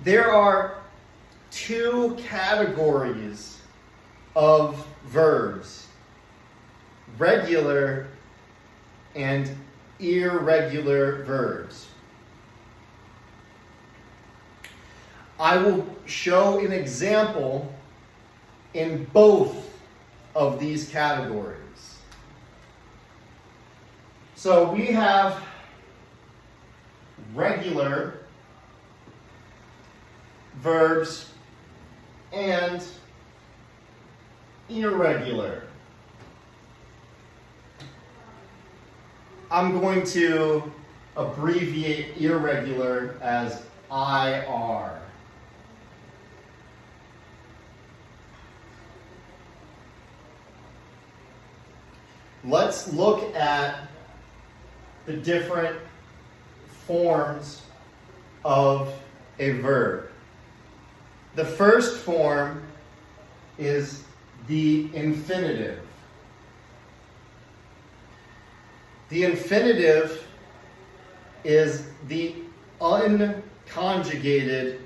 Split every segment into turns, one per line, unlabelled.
There are two categories of verbs: regular and irregular verbs. I will show an example in both of these categories. So we have regular verbs and irregular. I'm going to abbreviate irregular as IR. Let's look at the different forms of a verb. The first form is the infinitive. The infinitive is the unconjugated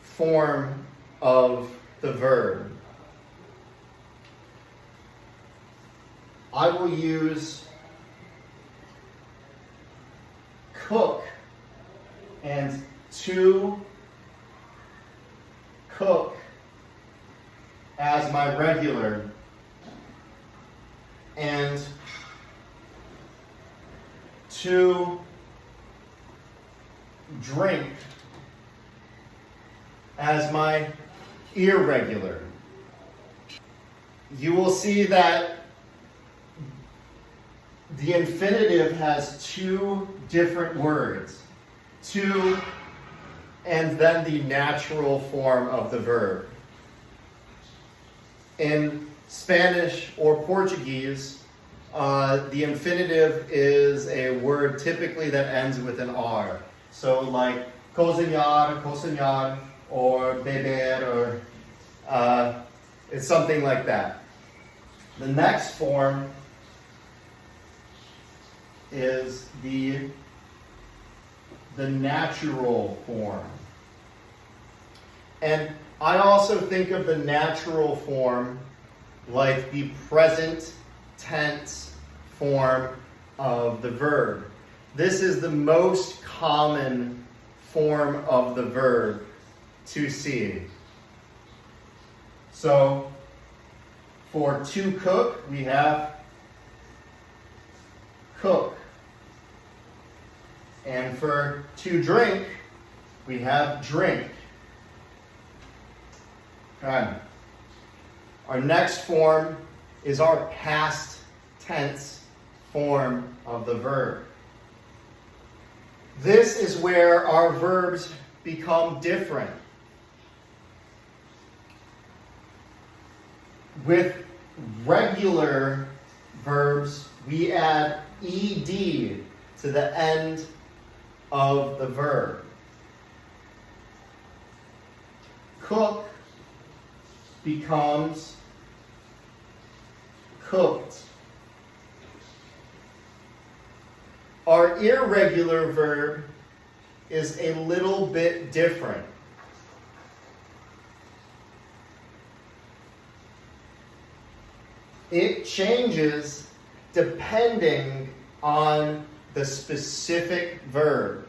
form of the verb. I will use cook and to cook as my regular, and to drink as my irregular. You will see that the infinitive has two different words, to and then the natural form of the verb. In Spanish or Portuguese, the infinitive is a word typically that ends with an R. So like cozinhar, cozinhar, or beber, or it's something like that. The next form is the natural form. And I also think of the natural form like the present tense form of the verb. This is the most common form of the verb to see. So for to cook, we have cook. And for to drink, we have drink. Okay. Our next form is our past tense form of the verb. This is where our verbs become different. With regular verbs, we add ed to the end of the verb. Cook becomes cooked. Our irregular verb is a little bit different. It changes depending on the specific verb.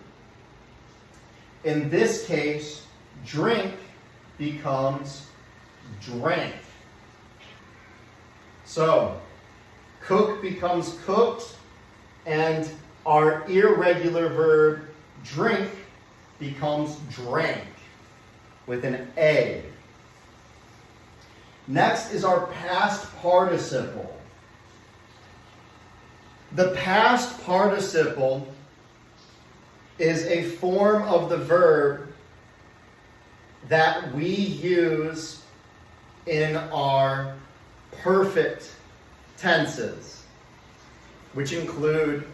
In this case, drink becomes drank. So, cook becomes cooked, and our irregular verb drink becomes drank with an A. Next is our past participle. The past participle is a form of the verb that we use in our perfect tenses, which include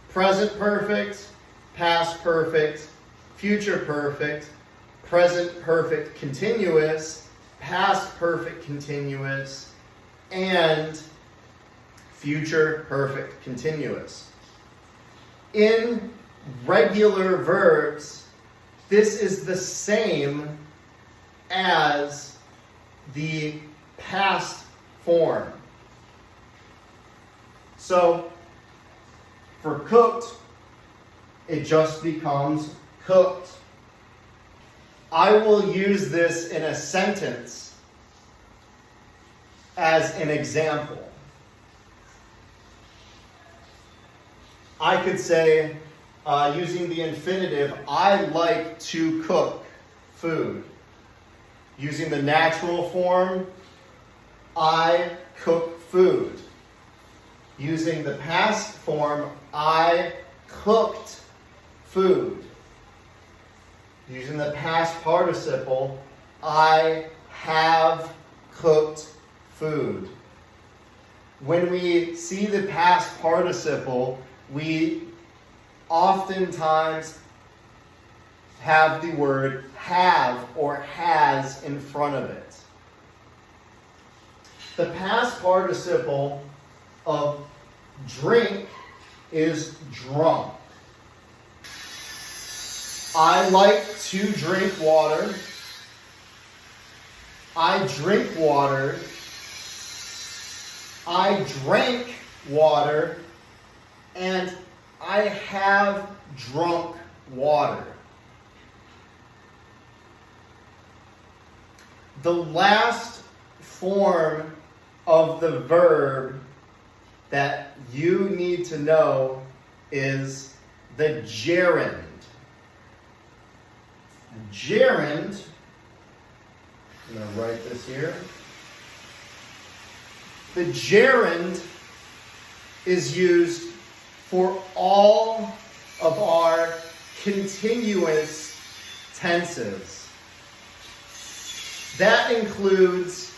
present perfect, past perfect, future perfect, present perfect continuous, past perfect continuous, and future perfect continuous. In regular verbs, this is the same as the past form. So, for cooked, it just becomes cooked. I will use this in a sentence as an example. I could say, using the infinitive, I like to cook food. Using the natural form, I cook food. Using the past form, I cooked food. Using the past participle, I have cooked food. When we see the past participle, we oftentimes have the word have or has in front of it. The past participle of drink is drunk. I like to drink water. I drink water. I drank water. And I have drunk water. The last form of the verb that you need to know is the gerund. Gerund, I'm going to write this here. The gerund is used for all of our continuous tenses. That includes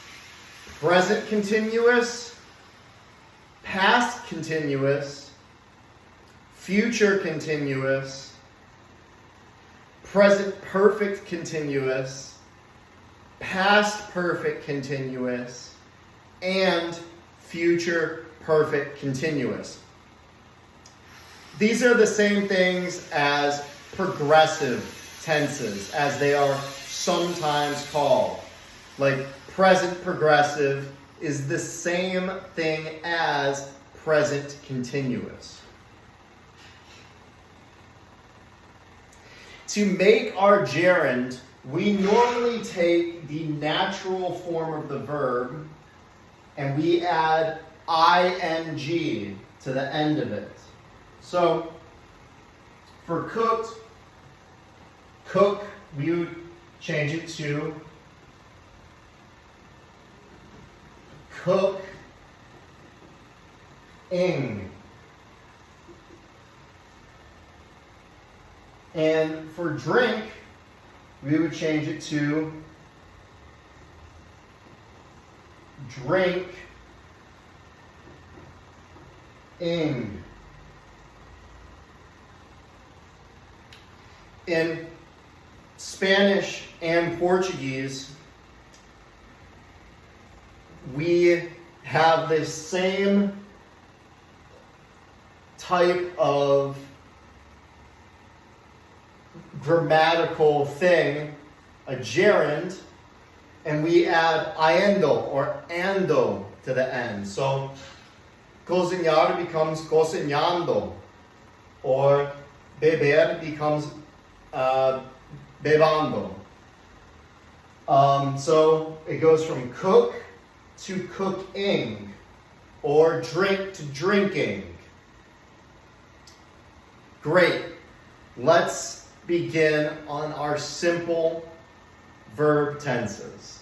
present continuous, past continuous, future continuous, present perfect continuous, past perfect continuous, and future perfect continuous. These are the same things as progressive tenses, as they are sometimes called. Like present progressive is the same thing as present continuous. To make our gerund, we normally take the natural form of the verb and we add ing to the end of it. So, for cooked, cook, we would change it to cook-ing. And for drink, we would change it to drink-ing. In Spanish and Portuguese, we have the same type of grammatical thing, a gerund, and we add iendo or ando to the end. So, cozinhar becomes cocinhando, or beber becomes bebando. So it goes from cook to cooking, or drink to drinking. Great. Let's begin on our simple verb tenses.